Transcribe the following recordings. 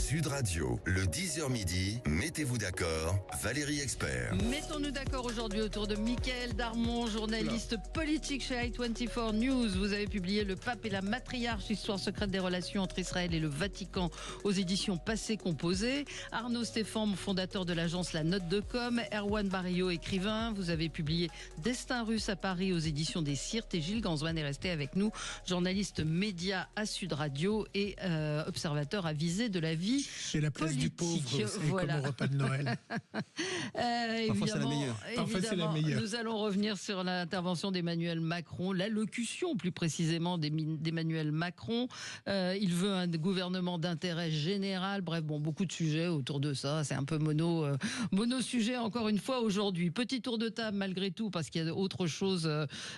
Sud Radio, le 10h midi, mettez-vous d'accord, Valérie Expert. Mettons-nous d'accord aujourd'hui autour de Mickaël Darmon, journaliste politique chez i24 News. Vous avez publié Le Pape et la Matriarche, histoire secrète des relations entre Israël et le Vatican aux éditions Passé Composé. Arnaud Stéphane, fondateur de l'agence La Note de Com. Erwan Barrio, écrivain. Vous avez publié Destin russe à Paris aux éditions des Sirtes. Et Gilles Ganzouan est resté avec nous, journaliste média à Sud Radio et observateur avisé de la vie chez la place politique. du pauvre, c'est voilà. comme au repas de Noël. Parfois c'est la meilleure. Parfois c'est la meilleure. Nous allons revenir sur l'intervention d'Emmanuel Macron, l'allocution plus précisément d'Emmanuel Macron. Il veut un gouvernement d'intérêt général. Bref, beaucoup de sujets autour de ça. C'est un peu mono sujet encore une fois aujourd'hui. Petit tour de table malgré tout parce qu'il y a autre chose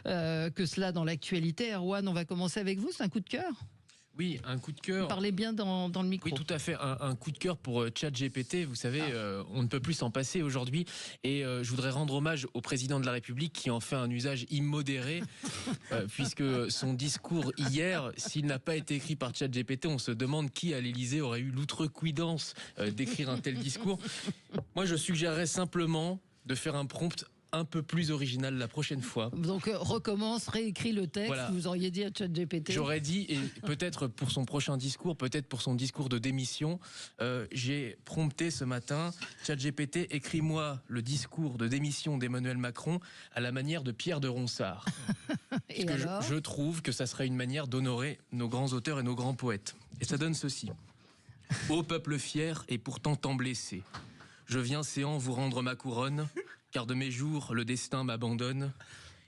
que cela dans l'actualité. Erwan, on va commencer avec vous. C'est un coup de cœur? Oui, un coup de cœur. Parlez bien dans le micro. Oui, tout à fait. Un coup de cœur pour ChatGPT. Vous savez, on ne peut plus s'en passer aujourd'hui. Et je voudrais rendre hommage au président de la République qui en fait un usage immodéré, puisque son discours hier, s'il n'a pas été écrit par ChatGPT, on se demande qui à l'Élysée aurait eu l'outrecuidance d'écrire un tel discours. Moi, je suggérerais simplement de faire un prompt un peu plus original la prochaine fois. Donc recommence, réécris le texte, voilà. Vous auriez dit à ChatGPT. J'aurais dit, et peut-être pour son prochain discours, peut-être pour son discours de démission, j'ai prompté ce matin, ChatGPT, écris-moi le discours de démission d'Emmanuel Macron à la manière de Pierre de Ronsard. Et Parce alors que je trouve que ça serait une manière d'honorer nos grands auteurs et nos grands poètes. Et ça donne ceci. Ô peuple fier et pourtant tant blessé, je viens séant vous rendre ma couronne, car de mes jours, le destin m'abandonne,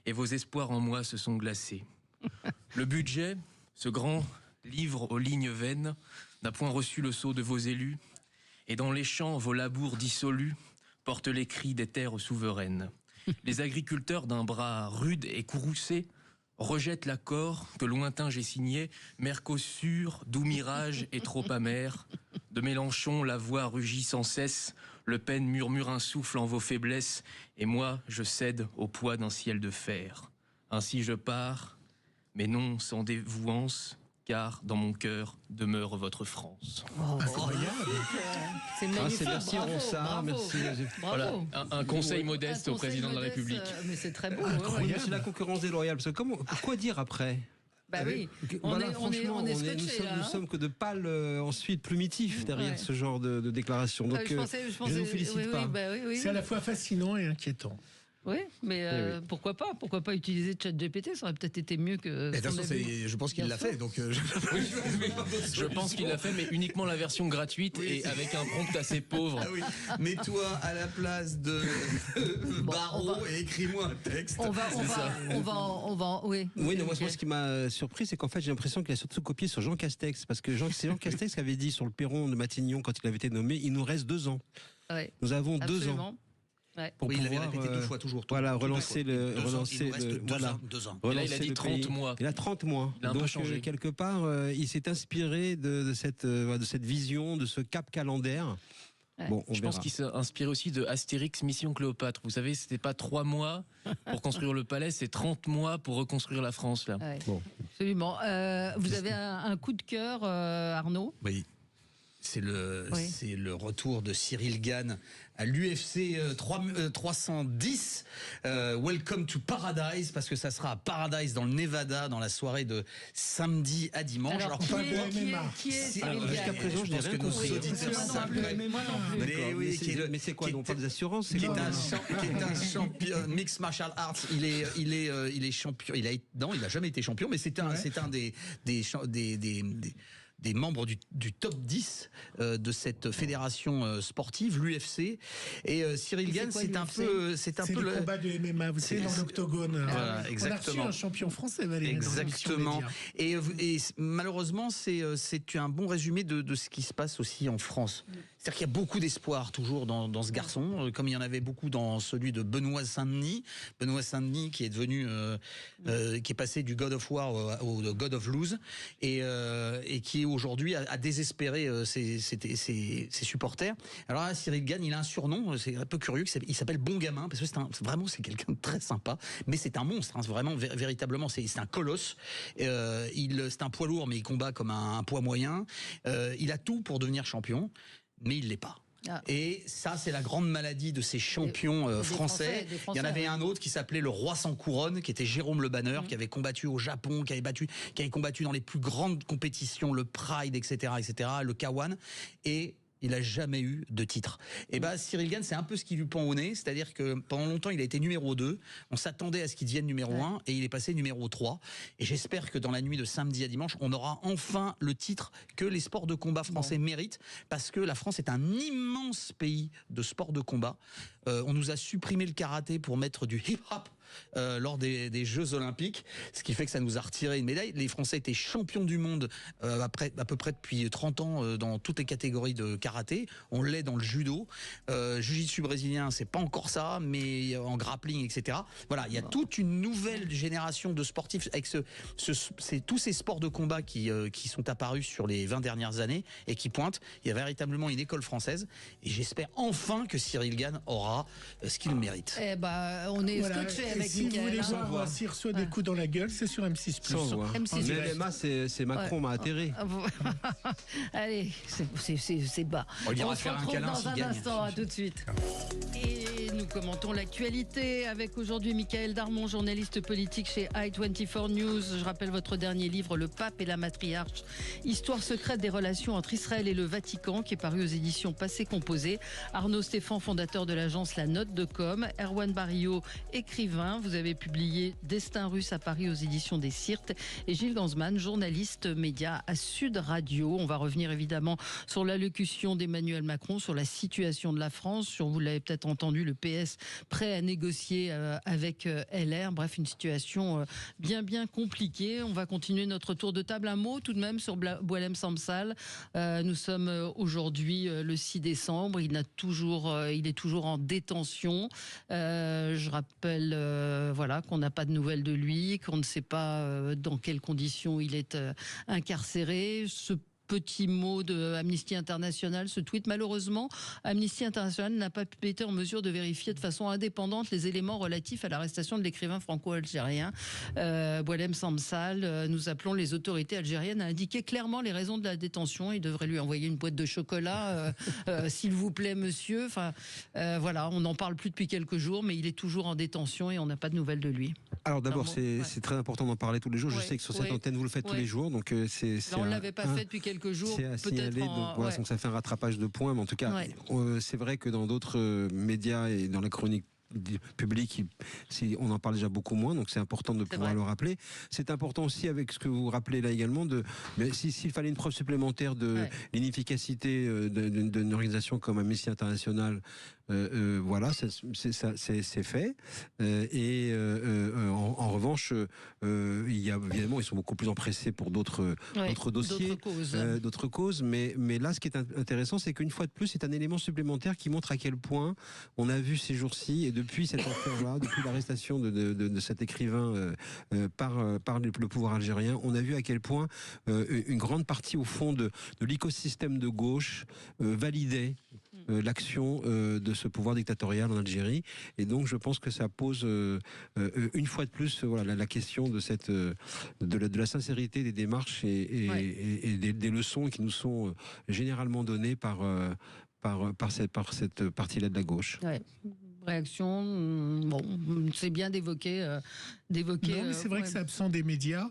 et vos espoirs en moi se sont glacés. Le budget, ce grand livre aux lignes vaines, n'a point reçu le sceau de vos élus, et dans les champs, vos labours dissolus portent les cris des terres souveraines. Les agriculteurs d'un bras rude et courroucé rejettent l'accord que lointain j'ai signé, Mercosur, doux mirage et trop amer. De Mélenchon, la voix rugit sans cesse, Le Pen murmure un souffle en vos faiblesses, et moi, je cède au poids d'un ciel de fer. Ainsi je pars, mais non sans dévouance, car dans mon cœur demeure votre France. Incroyable. C'est magnifique. Merci Ronsard, merci. Voilà, un conseil modeste au président de la République. Mais c'est très beau. Oui, c'est la concurrence déloyale. Parce que quoi dire après? Bah oui, franchement, on est scotché, là, nous sommes que de pâles ensuite plumitifs derrière ce genre de déclaration. Donc je ne vous félicite pas. C'est à la fois fascinant et inquiétant. Oui, mais pourquoi pas? Pourquoi pas utiliser ChatGPT? Ça aurait peut-être été mieux que. De toute façon, je pense qu'il l'a fait. Donc je pense qu'il l'a fait, mais uniquement la version gratuite et avec un prompt assez pauvre. Ah oui. Mets-toi à la place de Barreau et écris-moi un texte. On va, oui. Oui, non, moi, ce qui m'a surpris, c'est qu'en fait, j'ai l'impression qu'il a surtout copié sur Jean Castex, parce que c'est Jean Castex qui avait dit sur le perron de Matignon quand il avait été nommé, il nous reste 2 ans. Ouais. Nous avons Absolument. 2 ans. Ouais. Pour il pouvoir, l'avait répété 2 fois toujours. Voilà, relancer le. Il nous reste 2 ans. Et là, il a dit 30 mois. Il a 30 mois. Il a un peu changé. Quelque part, il s'est inspiré de cette vision, de ce cap calendaire. Ouais. Bon, Je pense qu'il s'est inspiré aussi de Astérix Mission Cléopâtre. Vous savez, c'était pas 3 mois pour construire le palais, c'est 30 mois pour reconstruire la France, là. Ouais. Bon. Absolument. Vous avez un coup de cœur, Arnaud? Oui. C'est le retour de Cyril Gane à l'UFC 310. Welcome to Paradise, parce que ça sera à Paradise dans le Nevada dans la soirée de samedi à dimanche. Alors qui est Cyril Gane? Jusqu'à présent, je n'ai rien compris. Mais c'est quoi? Donc pas des assurances? Qui est un champion mixed martial arts. Il est champion. Il a jamais été champion, mais c'est un des membres du top 10 de cette fédération sportive, l'UFC. Et Cyril Gane, c'est un peu le combat de MMA, vous savez, dans l'octogone. Voilà, exactement. On a reçu un champion français, Valérie. Exactement. Et malheureusement, c'est un bon résumé de ce qui se passe aussi en France. C'est-à-dire qu'il y a beaucoup d'espoir toujours dans ce garçon, comme il y en avait beaucoup dans celui de Benoît Saint-Denis. Benoît Saint-Denis qui est devenu, qui est passé du God of War au God of Lose, et qui aujourd'hui à désespérer ses supporters. Alors là, Cyril Gane, il a un surnom, c'est un peu curieux, il s'appelle Bon Gamin, parce que c'est quelqu'un de très sympa, mais c'est un monstre, hein, vraiment, véritablement, c'est un colosse. C'est un poids lourd, mais il combat comme un poids moyen. Il a tout pour devenir champion, mais il l'est pas. Ah. Et ça, c'est la grande maladie de ces champions français. Il y en avait un autre qui s'appelait le roi sans couronne, qui était Jérôme Le Banner, qui avait combattu au Japon, qui avait combattu dans les plus grandes compétitions, le Pride, etc., le K1, et il n'a jamais eu de titre. Et Cyril Gane, c'est un peu ce qui lui pend au nez, c'est-à-dire que pendant longtemps, il a été numéro 2, on s'attendait à ce qu'il devienne numéro 1, et il est passé numéro 3. Et j'espère que dans la nuit de samedi à dimanche, on aura enfin le titre que les sports de combat français méritent, parce que la France est un immense pays de sports de combat. On nous a supprimé le karaté pour mettre du hip-hop lors des Jeux Olympiques, ce qui fait que ça nous a retiré une médaille. Les Français étaient champions du monde à peu près depuis 30 ans dans toutes les catégories de karaté. On l'est dans le judo. Jiu-jitsu brésilien, c'est pas encore ça, mais en grappling, etc. Voilà, il y a toute une nouvelle génération de sportifs avec tous ces sports de combat qui sont apparus sur les 20 dernières années et qui pointent. Il y a véritablement une école française et j'espère enfin que Cyril Gane aura ce qu'il mérite. Eh ben, on est scotché avec si vous voulez Mickaël. voir s'il reçoit des coups dans la gueule, c'est sur M6+. M6+. Mais MMA, c'est Macron m'a atterré. Allez, c'est bas. On ira se faire un retrouve câlin dans s'il un gagne. instant, à tout de suite. Et nous commentons l'actualité avec aujourd'hui Mickaël Darmon, journaliste politique chez i24 News. Je rappelle votre dernier livre, Le Pape et la Matriarche, histoire secrète des relations entre Israël et le Vatican, qui est paru aux éditions Passé Composé. Arnaud Stéphane, fondateur de l'agence La Note de Com. Erwan Barillot, écrivain. Vous avez publié Destin russe à Paris aux éditions des Sirtes. Et Gilles Gansman, journaliste média à Sud Radio. On va revenir évidemment sur l'allocution d'Emmanuel Macron, sur la situation de la France, sur, vous l'avez peut-être entendu, le PS prêt à négocier avec LR. Bref, une situation bien compliquée. On va continuer notre tour de table. Un mot tout de même sur Boualem Samsal. Nous sommes aujourd'hui le 6 décembre. Il est toujours en détention. Je rappelle qu'on n'a pas de nouvelles de lui, qu'on ne sait pas dans quelles conditions il est incarcéré. Ce petit mot de Amnesty International, ce tweet, malheureusement, Amnesty International n'a pas été en mesure de vérifier de façon indépendante les éléments relatifs à l'arrestation de l'écrivain franco-algérien Boualem Samsal. Nous appelons les autorités algériennes à indiquer clairement les raisons de la détention. Ils devraient lui envoyer une boîte de chocolat, s'il vous plaît, monsieur. Voilà, on n'en parle plus depuis quelques jours, mais il est toujours en détention et on n'a pas de nouvelles de lui. Alors d'abord, c'est très important d'en parler tous les jours. Je sais que sur cette antenne, vous le faites tous les jours, donc on ne l'avait pas fait depuis quelques jours. C'est à signaler, donc ça fait un rattrapage de points, mais en tout cas, c'est vrai que dans d'autres médias et dans la chronique public, on en parle déjà beaucoup moins, donc c'est important de pouvoir le rappeler. C'est important aussi, avec ce que vous rappelez là également, s'il fallait une preuve supplémentaire de l'inefficacité d'une organisation comme Amnesty International, voilà, c'est fait. En revanche, il y a évidemment, ils sont beaucoup plus empressés pour d'autres dossiers, d'autres causes. Mais là, ce qui est intéressant, c'est qu'une fois de plus, c'est un élément supplémentaire qui montre à quel point on a vu ces jours-ci, et depuis cette affaire-là, depuis l'arrestation de cet écrivain par le pouvoir algérien, on a vu à quel point une grande partie, au fond, de l'écosystème de gauche validait l'action de ce pouvoir dictatorial en Algérie. Et donc, je pense que ça pose une fois de plus la question de la sincérité des démarches et des leçons qui nous sont généralement données par cette partie-là de la gauche. Ouais. Réaction, c'est bien d'évoquer. Non, mais c'est vrai que c'est absent des médias.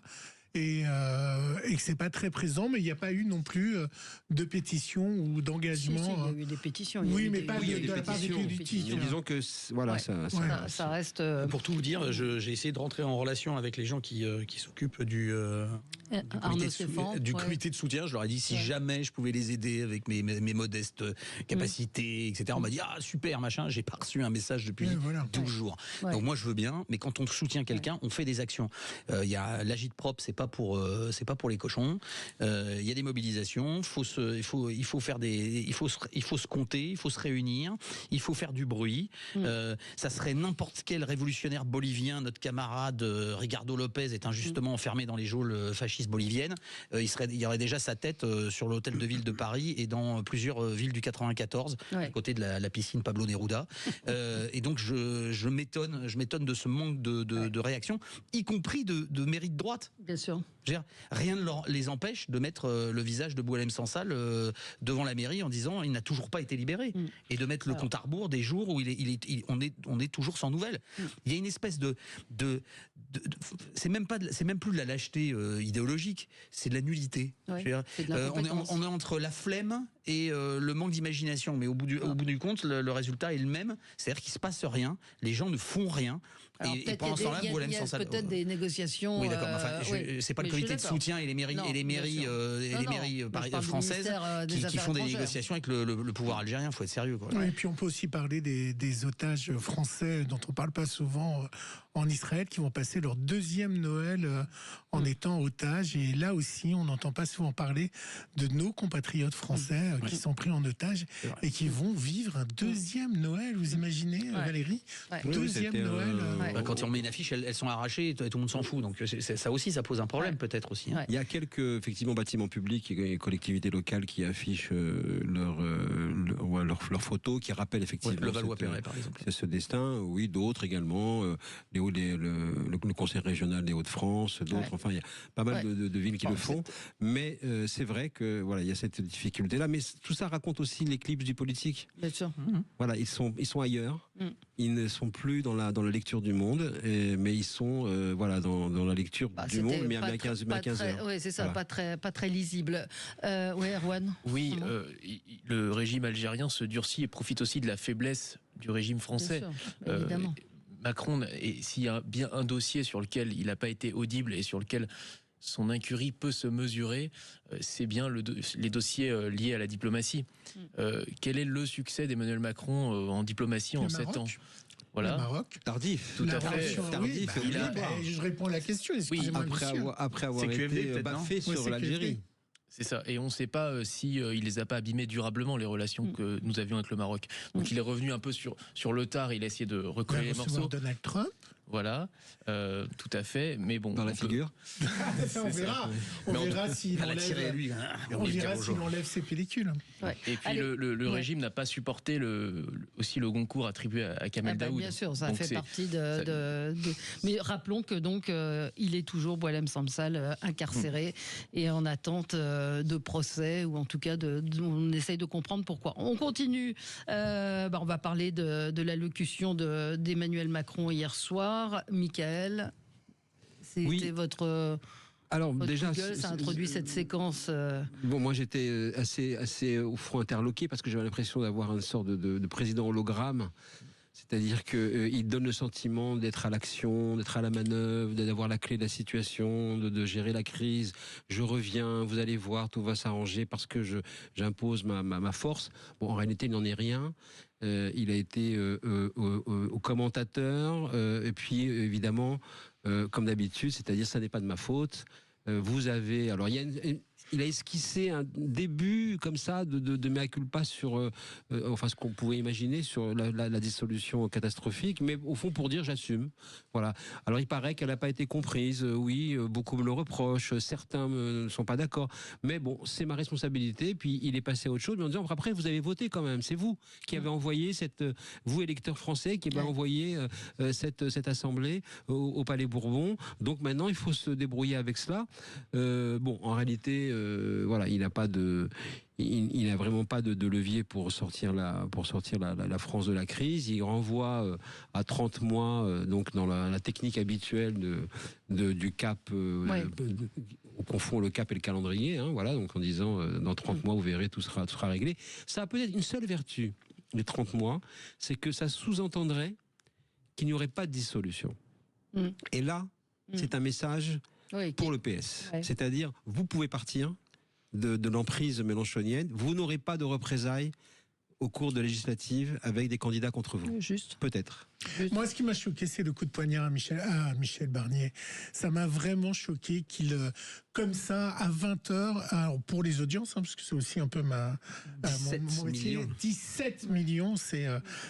Et que c'est pas très présent, mais il n'y a pas eu non plus de pétition ou d'engagement. Si, il y a eu des pétitions. Oui, mais pas de la part des politiques. Mais disons que ça reste. Pour tout vous dire, j'ai essayé de rentrer en relation avec les gens qui s'occupent du comité de soutien. Je leur ai dit si jamais je pouvais les aider avec mes modestes capacités, etc. On m'a dit super machin. J'ai pas reçu un message depuis 12 jours. Donc moi je veux bien, mais quand on soutient quelqu'un, on fait des actions. Il y a l'Agitprop, c'est pas pas pour les cochons. Il y a des mobilisations. Il faut se compter, il faut se réunir, il faut faire du bruit. Ça serait n'importe quel révolutionnaire bolivien, notre camarade Ricardo Lopez est injustement enfermé dans les geôles fascistes boliviennes. Il y aurait déjà sa tête sur l'hôtel de ville de Paris et dans plusieurs villes du 94, à côté de la piscine Pablo Neruda. Et donc je m'étonne de ce manque de réaction, y compris de mairie de droite. Bien sûr. Rien ne les empêche de mettre le visage de Boualem Sansal devant la mairie en disant il n'a toujours pas été libéré, et de mettre le compte à rebours des jours où on est toujours sans nouvelles. Il y a une espèce c'est même plus de la lâcheté idéologique, c'est de la nullité. On est entre la flemme et le manque d'imagination, mais au bout du compte, le résultat est le même, c'est-à-dire qu'il se passe rien, les gens ne font rien. Alors, et pendant ce temps-là, il y a peut-être des négociations. Oui, d'accord. C'est pas le comité de soutien et les mairies françaises qui font des négociations avec le pouvoir algérien. Il faut être sérieux. Oui, et puis on peut aussi parler des otages français dont on parle pas souvent en Israël, qui vont passer leur deuxième Noël en étant otages. Et là aussi, on n'entend pas souvent parler de nos compatriotes français qui sont pris en otage et qui vont vivre un deuxième Noël. Vous imaginez, Valérie, deuxième Noël. Quand on met une affiche, elles sont arrachées et tout le monde s'en fout. Donc ça aussi, ça pose un problème peut-être aussi. Il y a quelques effectivement bâtiments publics et collectivités locales qui affichent leurs photos, qui rappellent effectivement le Valois-Perret par exemple. Ce destin. Oui, d'autres également. Le Conseil régional des Hauts-de-France, d'autres. Enfin, il y a pas mal de villes qui le font. Mais c'est vrai que voilà, il y a cette difficulté-là. Mais tout ça raconte aussi l'éclipse du politique. Bien sûr. Voilà, ils sont ailleurs. Ils ne sont plus dans la lecture du monde, mais ils sont dans la lecture du monde, mais à 15 heures. Oui, c'est ça, voilà. pas très lisible. Erwan. Oui, le régime algérien se durcit et profite aussi de la faiblesse du régime français. Bien sûr, évidemment. Macron, et s'il y a bien un dossier sur lequel il n'a pas été audible et sur lequel son incurie peut se mesurer, c'est bien les dossiers liés à la diplomatie. Quel est le succès d'Emmanuel Macron en diplomatie en 7 ans? Voilà. Le Maroc. Tardif. Tout à fait. Tardif. Je réponds à la question. Après avoir été baffé sur l'Algérie. C'est ça. Et on ne sait pas si il les a pas abîmés durablement, les relations que nous avions avec le Maroc. Donc il est revenu un peu sur le tard. Il a essayé de recoller les morceaux. Donald Trump. Voilà, tout à fait. Mais bon, dans la figure. On verra s'il enlève ses pellicules. Et puis le régime n'a pas supporté aussi le Goncourt attribué à Kamel Daoud. Bien sûr, ça fait partie de. Mais rappelons que donc il est toujours Boualem Sansal incarcéré et en attente de procès, ou en tout cas on essaye de comprendre pourquoi. On continue. On va parler de l'allocution d'Emmanuel Macron hier soir. Michael, c'était votre déjà, ça a introduit cette séquence. Bon, moi j'étais assez au front interloqué parce que j'avais l'impression d'avoir une sorte de président hologramme. C'est-à-dire qu'il donne le sentiment d'être à l'action, d'être à la manœuvre, d'avoir la clé de la situation, de gérer la crise. Je reviens, vous allez voir, tout va s'arranger parce que j'impose ma force. Bon, en réalité, il n'en est rien. Il a été au commentateur, et puis évidemment, comme d'habitude, c'est-à-dire ça n'est pas de ma faute. Vous avez... Alors, il a esquissé un début comme ça de mea culpa sur ce qu'on pouvait imaginer sur la dissolution catastrophique, mais au fond pour dire j'assume. Voilà. Alors il paraît qu'elle n'a pas été comprise. Oui, beaucoup me le reprochent. Certains ne sont pas d'accord. Mais bon, c'est ma responsabilité. Puis il est passé à autre chose, mais en disant après vous avez voté quand même. C'est vous qui avez envoyé vous électeurs français qui avez envoyé cette assemblée au Palais Bourbon. Donc maintenant il faut se débrouiller avec cela. En réalité. Il n'a vraiment pas de levier pour sortir la France de la crise. Il renvoie à 30 mois, donc dans la technique habituelle du cap. On confond le cap et le calendrier. Donc en disant dans 30 mois vous verrez tout sera réglé. Ça a peut-être une seule vertu les 30 mois, c'est que ça sous-entendrait qu'il n'y aurait pas de dissolution. Et là, c'est un message. Pour le PS. C'est-à-dire, vous pouvez partir de l'emprise mélenchonienne, vous n'aurez pas de représailles au cours de législatives avec des candidats contre vous. Juste. Peut-être. Moi, ce qui m'a choqué, c'est le coup de poignard à Michel Barnier. Ça m'a vraiment choqué qu'il, comme ça, à 20h, alors pour les audiences, hein, parce que c'est aussi un peu mon métier, 17 millions, c'est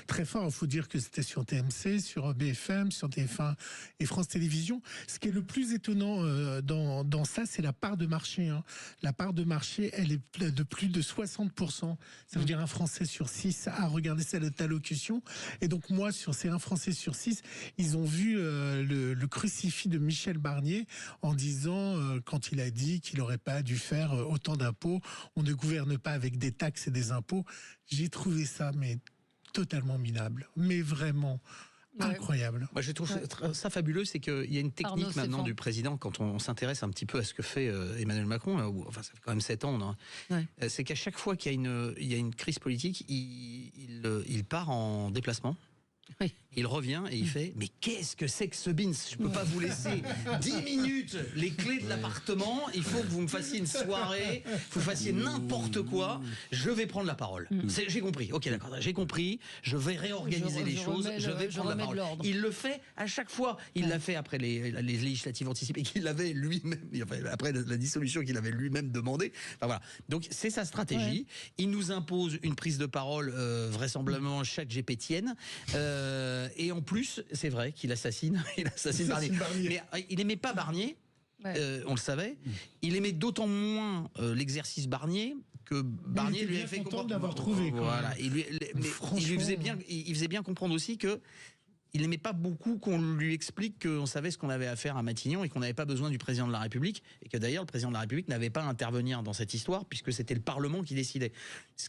très fort. Il faut dire que c'était sur TMC, sur BFM, sur TF1 et France Télévisions. Ce qui est le plus étonnant dans ça, c'est la part de marché. Hein. La part de marché, elle est de plus de 60%. Ça veut dire un Français sur 6 a regardé cette allocution. Et donc moi, sur ces 1 Français sur 6, ils ont vu le crucifix de Michel Barnier en disant, quand il a dit qu'il n'aurait pas dû faire autant d'impôts, on ne gouverne pas avec des taxes et des impôts. J'ai trouvé ça mais totalement minable, mais vraiment incroyable. Moi, je trouve ça fabuleux, c'est qu'il y a une technique maintenant du président, quand on s'intéresse un petit peu à ce que fait Emmanuel Macron, enfin ça fait quand même 7 ans, c'est qu'à chaque fois qu'il y a une crise politique, il part en déplacement. Oui. Il revient et il fait « Mais qu'est-ce que c'est que ce bins ? Je peux pas vous laisser 10 minutes les clés de l'appartement, il faut que vous me fassiez une soirée, que vous fassiez n'importe quoi, je vais prendre la parole. J'ai compris, ok d'accord, j'ai compris, je vais réorganiser les choses, je vais prendre la parole. » Il le fait à chaque fois. Il l'a fait après les législatives anticipées qu'il avait lui-même, enfin, après la dissolution qu'il avait lui-même demandé. Enfin, voilà. Donc c'est sa stratégie. Il nous impose une prise de parole vraisemblablement chaque GPTienne. Et en plus, c'est vrai qu'il assassine Barnier. Mais il n'aimait pas Barnier, on le savait. Il aimait d'autant moins l'exercice Barnier que Barnier lui avait fait comprendre d'avoir trouvé. Voilà. Il faisait bien comprendre aussi que il n'aimait pas beaucoup qu'on lui explique qu'on savait ce qu'on avait à faire à Matignon et qu'on n'avait pas besoin du président de la République, et que d'ailleurs le président de la République n'avait pas à intervenir dans cette histoire puisque c'était le Parlement qui décidait. Ce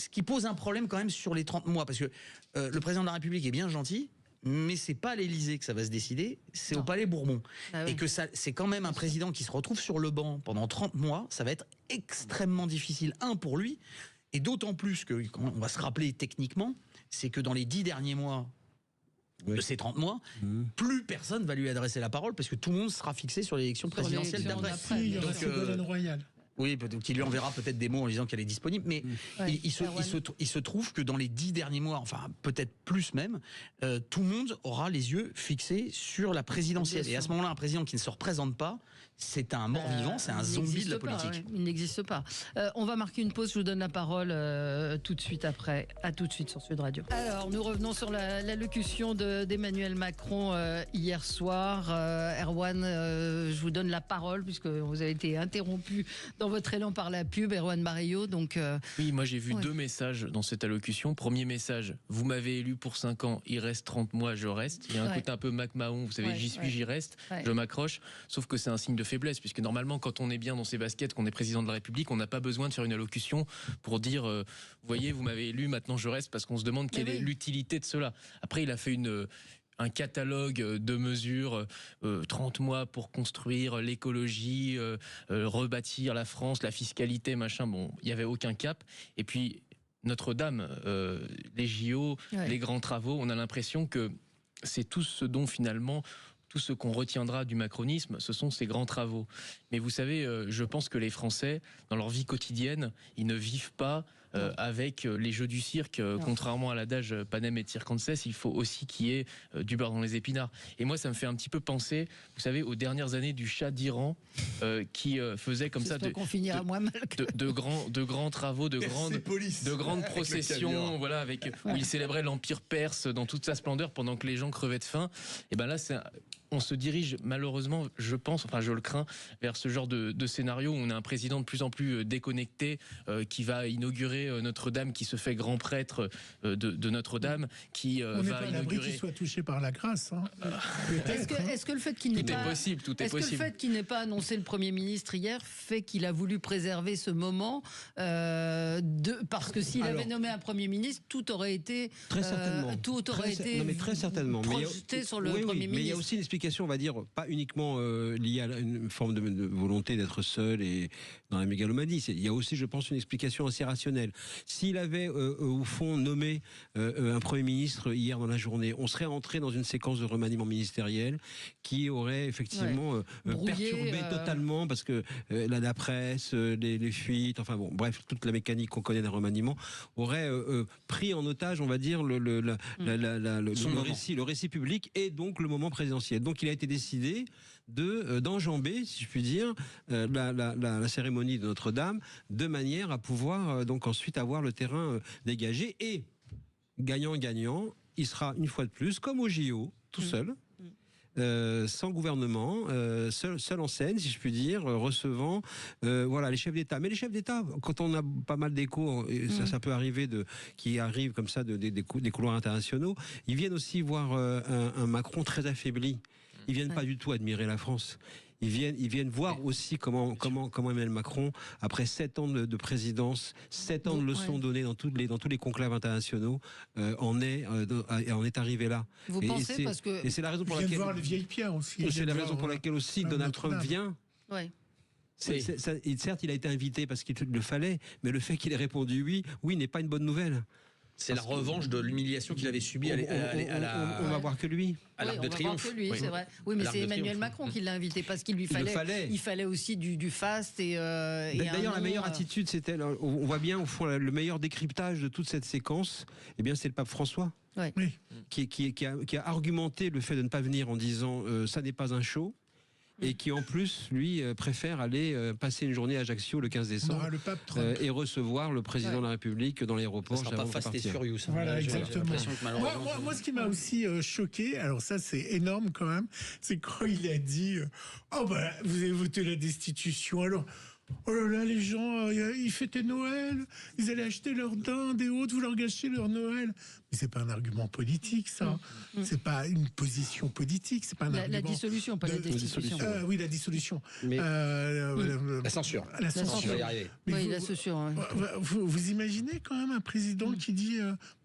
qui pose un problème quand même sur les 30 mois, parce que le président de la République est bien gentil, mais c'est pas à l'Élysée que ça va se décider, c'est au Palais Bourbon. Ah oui. Et que c'est quand même un président qui se retrouve sur le banc pendant 30 mois, ça va être extrêmement difficile, pour lui, et d'autant plus que, on va se rappeler techniquement, c'est que dans les 10 derniers mois de ces 30 mois, plus personne va lui adresser la parole, parce que tout le monde sera fixé sur l'élection présidentielle d'après. Il y aura Ségolène Royal. Oui, qui lui enverra peut-être des mots en disant qu'elle est disponible, mais il se trouve que dans les 10 derniers mois, enfin peut-être plus même, tout le monde aura les yeux fixés sur la présidentielle. Et à ce moment-là, un président qui ne se représente pas, c'est un mort-vivant, c'est un zombie de la politique. Il n'existe pas. On va marquer une pause, je vous donne la parole tout de suite après. À tout de suite sur Sud Radio. Alors, nous revenons sur l'allocution d'Emmanuel Macron hier soir. Erwan, je vous donne la parole puisque vous avez été interrompu dans votre élan par la pub, Erwan Barillo. Donc, oui, moi j'ai vu 2 messages dans cette allocution. Premier message, vous m'avez élu pour 5 ans, il reste 30 mois, je reste. Il y a un côté un peu Mac Mahon, vous savez, j'y suis, j'y reste, je m'accroche. Sauf que c'est un signe de faiblesse, puisque normalement, quand on est bien dans ses baskets, qu'on est président de la République, on n'a pas besoin de faire une allocution pour dire, vous voyez, vous m'avez élu, maintenant je reste, parce qu'on se demande quelle est l'utilité de cela. Après, il a fait un catalogue de mesures, 30 mois pour construire l'écologie, rebâtir la France, la fiscalité, machin. Bon, il n'y avait aucun cap. Et puis, Notre-Dame, les JO, les grands travaux, on a l'impression que c'est tout ce dont finalement... Tout ce qu'on retiendra du macronisme, ce sont ces grands travaux. Mais vous savez, je pense que les Français, dans leur vie quotidienne, ils ne vivent pas avec les jeux du cirque. Contrairement à l'adage Panem et Circenses, il faut aussi qu'il y ait du beurre dans les épinards. Et moi, ça me fait un petit peu penser, vous savez, aux dernières années du Shah d'Iran, qui faisait comme ça de grands travaux, de grandes processions, voilà, où il célébrait l'Empire perse dans toute sa splendeur pendant que les gens crevaient de faim. Et ben là, on se dirige malheureusement, je pense, enfin je le crains, vers ce genre de scénario où on a un président de plus en plus déconnecté qui va inaugurer Notre-Dame, qui se fait grand prêtre de Notre-Dame, qui va inaugurer... On n'est pas qu'il soit touché par la grâce. Hein. Est-ce que le fait qu'il n'ait pas... Tout est possible. Que le fait qu'il n'ait pas annoncé le Premier ministre hier fait qu'il a voulu préserver ce moment parce que s'il avait nommé un Premier ministre, tout aurait été... Très certainement. Tout aurait été très certainement. projeté sur le Premier ministre. Mais il y a aussi une explication explication, on va dire, pas uniquement liée à une forme de volonté d'être seul et dans la mégalomanie. Il y a aussi, je pense, une explication assez rationnelle. S'il avait, au fond, nommé un Premier ministre hier dans la journée, on serait entré dans une séquence de remaniement ministériel qui aurait effectivement perturbé totalement, parce que la presse, les fuites, enfin bon, bref, toute la mécanique qu'on connaît d'un remaniement, aurait pris en otage, on va dire, le récit public et donc le moment présidentiel. Donc il a été décidé d'enjamber, si je puis dire, la cérémonie de Notre-Dame, de manière à pouvoir donc ensuite avoir le terrain dégagé. Et gagnant-gagnant, il sera une fois de plus, comme au JO, tout seul, sans gouvernement, seul en scène, si je puis dire, recevant les chefs d'État. Mais les chefs d'État, quand on a pas mal d'échos, ça peut arriver, qui arrivent comme ça des couloirs internationaux, ils viennent aussi voir un Macron très affaibli. Ils viennent pas du tout admirer la France. Ils viennent voir aussi comment Emmanuel Macron, après 7 ans de présidence, 7 ans de leçons données dans tous les conclaves internationaux, en est arrivé là. Vous pensez, parce que... Et c'est la raison pour laquelle... voir les vieilles pierres aussi. C'est la raison pour laquelle aussi Donald Trump vient. Ouais. Certes, il a été invité parce qu'il le fallait, mais le fait qu'il ait répondu oui n'est pas une bonne nouvelle. C'est la revanche de l'humiliation qu'il avait subie on va voir que lui. À l'Arc de Triomphe. Que lui, c'est vrai. Oui, mais c'est Emmanuel Macron qui l'a invité parce qu'il lui fallait. Il fallait aussi du faste D'ailleurs, la meilleure attitude, c'était. On voit bien au fond le meilleur décryptage de toute cette séquence. Eh bien, c'est le pape François. Ouais. Qui a argumenté le fait de ne pas venir en disant ça n'est pas un show. Et qui en plus, lui, préfère aller passer une journée à Ajaccio le 15 décembre et recevoir le président de la République dans l'aéroport. Ça sera pas Fast et Furious. Voilà, exactement. Moi, ce qui m'a aussi choqué, alors ça c'est énorme quand même, c'est quand il a dit vous avez voté la destitution, alors... Oh là là, les gens, ils fêtaient Noël, ils allaient acheter leur dinde et autres, vous leur gâchez leur Noël. Mais c'est pas un argument politique, ça. C'est pas une position politique, c'est pas un argument. La dissolution, pas la destitution. Oui, la dissolution. Mais la censure. La censure. Oui, la censure. Vous imaginez quand même un président qui dit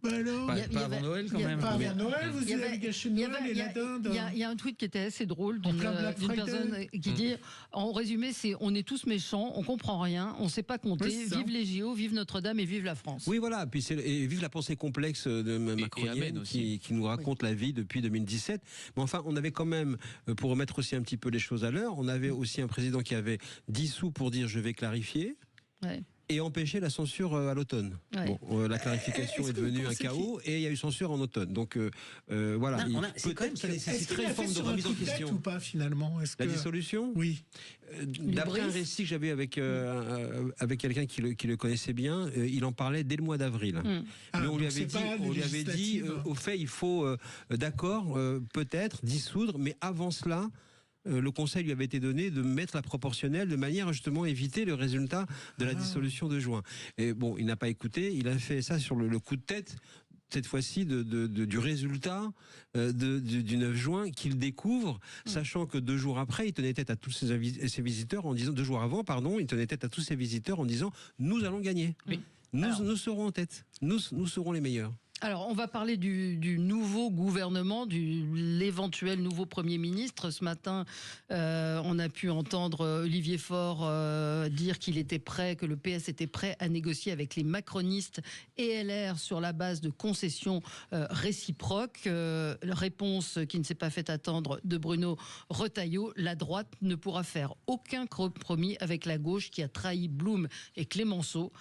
alors. Pas avant Noël, quand même. Pas avant Noël, vous allez gâcher Noël et la dinde. Il y a un tweet qui était assez drôle d'une personne qui dit, en résumé, on est tous méchants, on comprend rien, on sait pas compter, vive les JO, vive Notre-Dame et vive la France. Oui, voilà, et vive la pensée complexe de macronienne qui nous raconte la vie depuis 2017. Mais enfin, on avait quand même, pour remettre aussi un petit peu les choses à l'heure, on avait aussi un président qui avait 10 sous pour dire je vais clarifier. Ouais. Et empêcher la censure à l'automne. Ouais. Bon, la clarification est devenue un chaos et il y a eu censure en automne. Donc voilà. Peut-être ça nécessiterait une forme de remise en question. Ou pas finalement la dissolution. Oui. D'après un récit que j'avais avec quelqu'un qui le connaissait bien, il en parlait dès le mois d'avril. Mais on lui avait dit, au fait, il faut d'accord, peut-être dissoudre, mais avant cela. Le conseil lui avait été donné de mettre la proportionnelle de manière à justement éviter le résultat de la dissolution de juin. Et bon, il n'a pas écouté, il a fait ça sur le coup de tête, cette fois-ci du résultat du 9 juin qu'il découvre, sachant que 2 jours après, il tenait tête à tous ses visiteurs en disant, 2 jours avant, pardon, il tenait tête à tous ses visiteurs en disant, nous allons gagner. Oui. Nous serons en tête. Nous serons les meilleurs. Alors, on va parler du nouveau gouvernement, l'éventuel nouveau Premier ministre. Ce matin, on a pu entendre Olivier Faure dire qu'il était prêt, que le PS était prêt à négocier avec les macronistes et LR sur la base de concessions réciproques. Réponse qui ne s'est pas fait attendre de Bruno Retailleau. La droite ne pourra faire aucun compromis avec la gauche qui a trahi Blum et Clémenceau.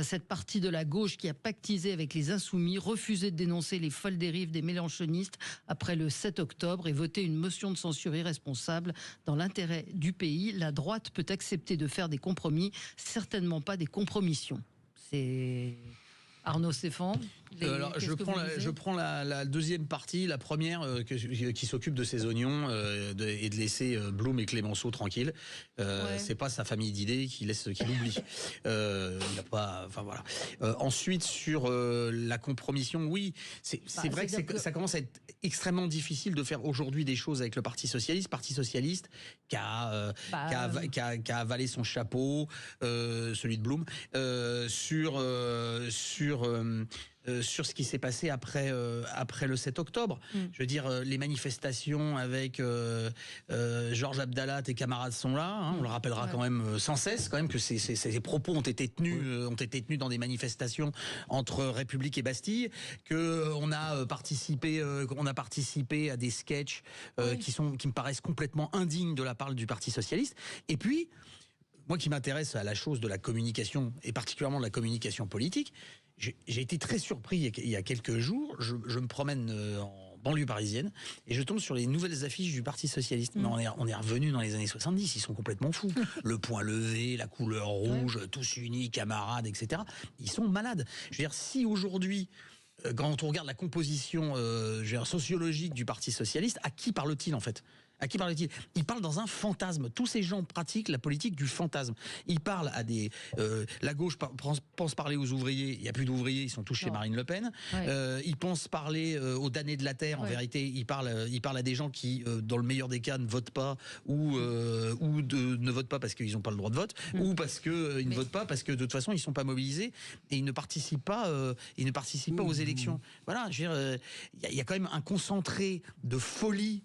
Cette partie de la gauche qui a pactisé avec les insoumis, refusé de dénoncer les folles dérives des mélenchonistes après le 7 octobre et voté une motion de censure irresponsable dans l'intérêt du pays. La droite peut accepter de faire des compromis, certainement pas des compromissions. C'est Arnaud Stéphane. Alors, je prends la deuxième partie, la première qui s'occupe de ses oignons et de laisser Blum et Clémenceau tranquilles. C'est pas sa famille d'idées qu'il oublie. Il a pas, enfin voilà. Ensuite sur la compromission, oui, c'est vrai que ça commence à être extrêmement difficile de faire aujourd'hui des choses avec le Parti socialiste qui a avalé son chapeau, celui de Blum, sur sur ce qui s'est passé après le 7 octobre. Je veux dire, les manifestations avec Georges Abdallah, tes camarades sont là. Hein, on le rappellera quand même sans cesse, quand même, que ces propos ont été tenus dans des manifestations entre République et Bastille, qu'on a participé à des sketchs qui me paraissent complètement indignes de la part du Parti socialiste. Et puis, moi qui m'intéresse à la chose de la communication, et particulièrement de la communication politique, j'ai été très surpris il y a quelques jours. Je me promène en banlieue parisienne et je tombe sur les nouvelles affiches du Parti socialiste. Mais on est revenu dans les années 70, ils sont complètement fous. Le point levé, la couleur rouge, tous unis, camarades, etc. Ils sont malades. Je veux dire, si aujourd'hui, quand on regarde la composition sociologique du Parti socialiste, à qui parle-t-il en fait ? À qui parle-t-il ? Il parle dans un fantasme. Tous ces gens pratiquent la politique du fantasme. Il parle à des... la gauche pense parler aux ouvriers. Il n'y a plus d'ouvriers, ils sont tous chez Marine Le Pen. Il pense parler aux damnés de la terre. En vérité, il parle à des gens qui, dans le meilleur des cas, ne votent pas ou ne votent pas parce qu'ils n'ont pas le droit de vote ou parce qu'ils ne votent pas parce que de toute façon, ils ne sont pas mobilisés et ils ne participent pas, aux élections. Voilà, je veux dire, il y a quand même un concentré de folie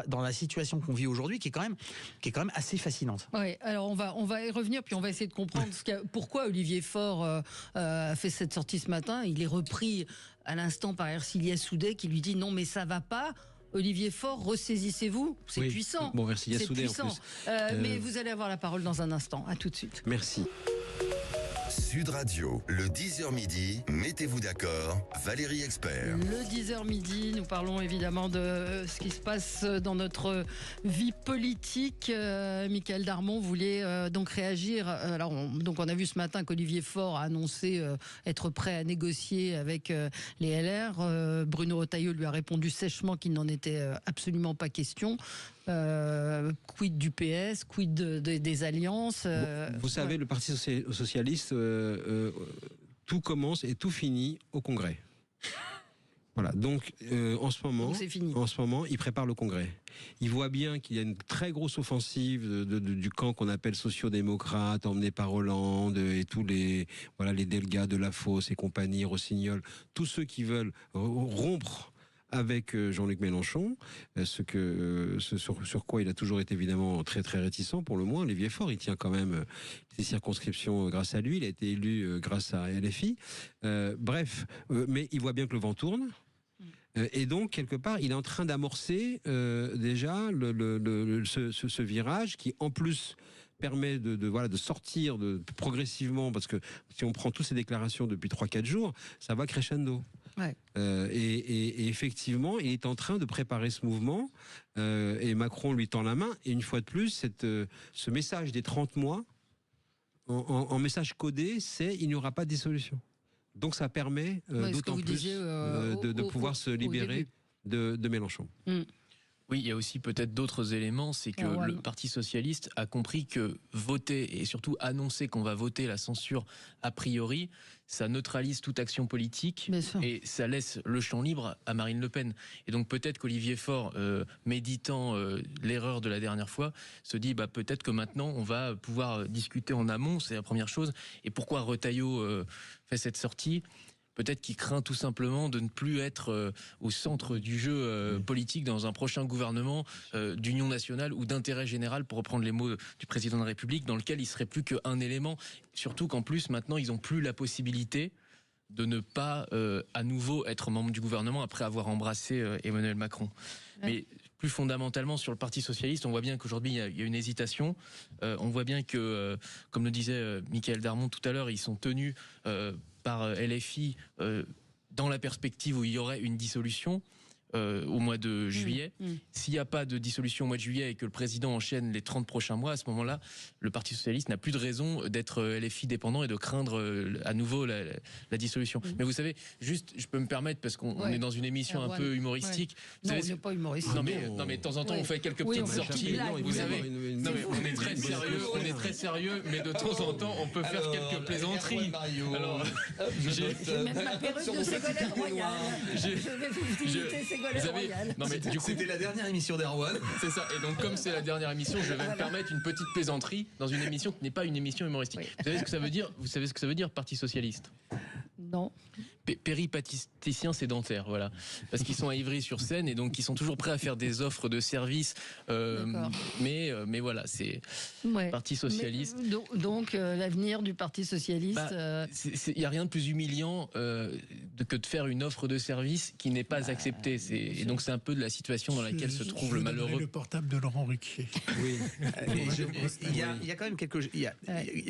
dans la situation qu'on vit aujourd'hui, qui est quand même assez fascinante. Oui, alors on va y revenir, puis on va essayer de comprendre pourquoi Olivier Faure a fait cette sortie ce matin. Il est repris à l'instant par Ercilia Soudet qui lui dit non mais ça va pas. Olivier Faure, ressaisissez-vous, c'est puissant. Bon, Ercilia Soudet en plus. Mais vous allez avoir la parole dans un instant. À tout de suite. Merci. Sud Radio, le 10h midi, mettez-vous d'accord, Valérie Expert. Le 10h midi, nous parlons évidemment de ce qui se passe dans notre vie politique. Michaël Darmon voulait donc réagir. Alors, on a vu ce matin qu'Olivier Faure a annoncé être prêt à négocier avec les LR. Bruno Retailleau lui a répondu sèchement qu'il n'en était absolument pas question. Quid du PS, quid des alliances. Vous savez, le Parti socialiste, tout commence et tout finit au Congrès. Voilà, donc en ce moment, il prépare le Congrès. Il voit bien qu'il y a une très grosse offensive du camp qu'on appelle sociodémocrate, emmené par Hollande et tous les délégats de La Fosse et compagnie, Rossignol, tous ceux qui veulent rompre avec Jean-Luc Mélenchon, sur quoi il a toujours été évidemment très très réticent, pour le moins. Olivier Faure, il tient quand même ses circonscriptions grâce à lui, il a été élu grâce à LFI. Mais il voit bien que le vent tourne. Et donc, quelque part, il est en train d'amorcer déjà ce virage qui, en plus, permet de sortir progressivement, parce que si on prend toutes ces déclarations depuis 3-4 jours, ça va crescendo. Ouais. Et effectivement, il est en train de préparer ce mouvement et Macron lui tend la main. Et une fois de plus, ce message des 30 mois, en message codé, c'est il n'y aura pas de dissolution. Donc ça permet d'autant plus de pouvoir se libérer de Mélenchon. Oui, il y a aussi peut-être d'autres éléments, c'est que le Parti socialiste a compris que voter et surtout annoncer qu'on va voter la censure a priori, ça neutralise toute action politique et ça laisse le champ libre à Marine Le Pen. Et donc peut-être qu'Olivier Faure, méditant l'erreur de la dernière fois, se dit peut-être que maintenant on va pouvoir discuter en amont, c'est la première chose. Et pourquoi Retailleau fait cette sortie ? Peut-être qu'il craint tout simplement de ne plus être au centre du jeu politique dans un prochain gouvernement d'union nationale ou d'intérêt général, pour reprendre les mots du président de la République, dans lequel il serait plus qu'un élément. Surtout qu'en plus, maintenant, ils n'ont plus la possibilité de ne pas à nouveau être membre du gouvernement après avoir embrassé Emmanuel Macron. Mais plus fondamentalement, sur le Parti socialiste, on voit bien qu'aujourd'hui, il y a une hésitation. On voit bien que, comme le disait Michaël Darmon tout à l'heure, ils sont tenus par LFI dans la perspective où il y aurait une dissolution au mois de juillet. S'il n'y a pas de dissolution au mois de juillet et que le président enchaîne les 30 prochains mois, à ce moment-là, le Parti socialiste n'a plus de raison d'être LFI dépendant et de craindre à nouveau la dissolution. Mais vous savez, juste, je peux me permettre, parce qu'on est dans une émission un peu humoristique. Vous savez, c'est pas humoristique. Non mais de temps en temps, on fait quelques petites sorties. Vous savez, on est très sérieux, mais de temps en temps, on peut faire quelques plaisanteries. Alors, j'ai même ma perruque de Ségolène Royal. Je vais vous visiter Ségolène Royal. Non mais du coup, c'était la dernière émission d'Erwan. C'est ça. Et donc, comme c'est la dernière émission, je vais me permettre une petite plaisanterie dans une émission qui n'est pas une émission humoristique. Vous savez ce que ça veut dire ? Vous savez ce que ça veut dire, Parti socialiste ? Non. Péripatéticiens sédentaires, voilà. Parce qu'ils sont à Ivry-sur-Seine et donc ils sont toujours prêts à faire des offres de services. Mais voilà, c'est Parti Socialiste. Donc l'avenir du Parti Socialiste... Il n'y a rien de plus humiliant que de faire une offre de service qui n'est pas acceptée. Et donc c'est un peu de la situation dans laquelle se trouve le malheureux. Le portable de Laurent Ruquier. Oui. Il y a quand même il y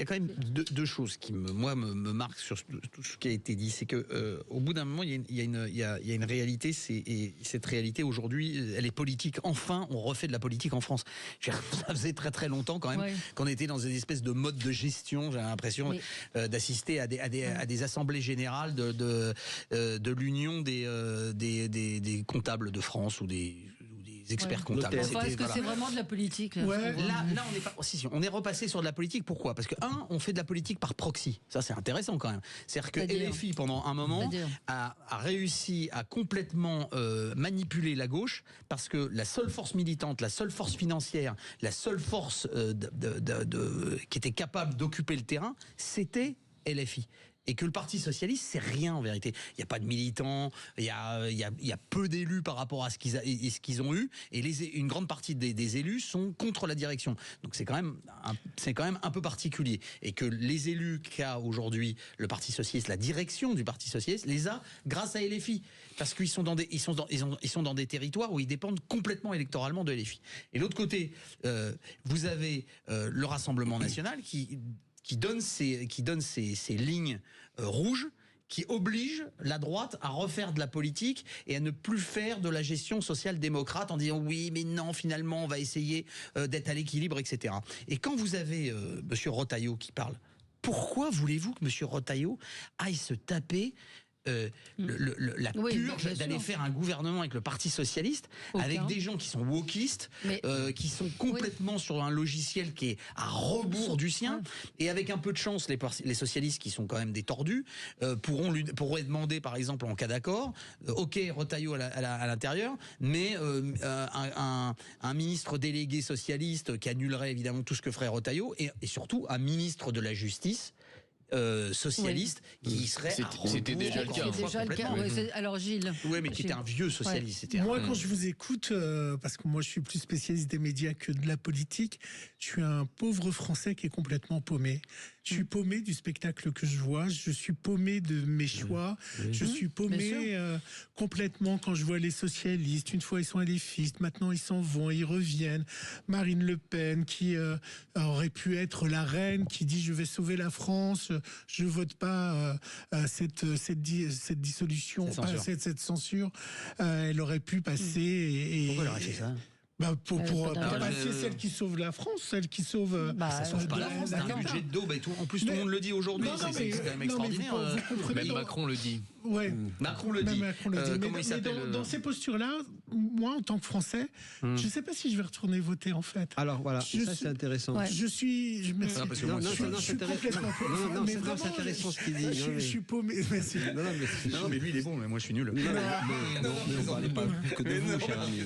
a quand même deux choses qui me marquent sur tout ce qui a été dit. C'est que au bout d'un moment, il y a une réalité, et cette réalité aujourd'hui, elle est politique. Enfin, on refait de la politique en France. Ça faisait très très longtemps quand même qu'on était dans une espèce de mode de gestion. J'ai l'impression d'assister à des assemblées générales de l'union des comptables de France ou des experts comptables. Est-ce que c'est vraiment de la politique là, là on n'est pas. On est repassé sur de la politique. Pourquoi? Parce que on fait de la politique par proxy. Ça, c'est intéressant quand même. C'est-à-dire que LFI, pendant un moment, a réussi à complètement manipuler la gauche, parce que la seule force militante, la seule force financière, la seule force qui était capable d'occuper le terrain, c'était LFI. Et que le Parti Socialiste, c'est rien en vérité. Il n'y a pas de militants, il y a peu d'élus par rapport à ce qu'ils ont eu, et une grande partie des élus sont contre la direction. Donc c'est quand même un peu particulier. Et que les élus qu'a aujourd'hui le Parti Socialiste, la direction du Parti Socialiste, les a grâce à LFI. Parce qu'ils sont dans des territoires où ils dépendent complètement électoralement de LFI. Et de l'autre côté, vous avez le Rassemblement National qui donne ces lignes rouges, qui oblige la droite à refaire de la politique et à ne plus faire de la gestion social-démocrate en disant oui, mais non, finalement, on va essayer d'être à l'équilibre, etc. Et quand vous avez M. Retailleau qui parle, pourquoi voulez-vous que M. Retailleau aille se taper la purge d'aller faire un gouvernement avec le Parti Socialiste, avec des gens qui sont wokistes, qui sont complètement sur un logiciel qui est à rebours du sien, et avec un peu de chance, les socialistes qui sont quand même des tordus pourraient demander, par exemple, en cas d'accord, Retailleau à l'intérieur, mais un ministre délégué socialiste qui annulerait évidemment tout ce que ferait Retailleau, et surtout un ministre de la Justice socialiste qui serait c'était déjà le cas. Alors Gilles. Oui, mais qui était un vieux socialiste. Moi, quand je vous écoute, parce que moi je suis plus spécialiste des médias que de la politique, je suis un pauvre Français qui est complètement paumé. Je suis paumé du spectacle que je vois, je suis paumé de mes choix, je suis paumé complètement quand je vois les socialistes. Une fois ils sont LFistes, maintenant ils s'en vont, ils reviennent. Marine Le Pen qui aurait pu être la reine, qui dit je vais sauver la France, je vote pas cette dissolution, cette censure. Elle aurait pu passer. Pourquoi elle aurait fait ça? Pour passer celle qui sauve la France, celle qui sauve... ça sauve pas la France, c'est un budget de dos. En plus, tout le monde le dit aujourd'hui, c'est quand même extraordinaire. Même Macron le dit. Ouais. Macron le dit. Comment il s'appelle dans ces postures-là, moi, en tant que Français, je ne sais pas si je vais retourner voter, en fait. Alors voilà, ça c'est intéressant. Je suis... c'est intéressant ce qu'il dit. Je suis paumé. Non, mais lui, il est bon, mais moi, je suis nul. Non, mais on parlait pas que de vous, cher ami.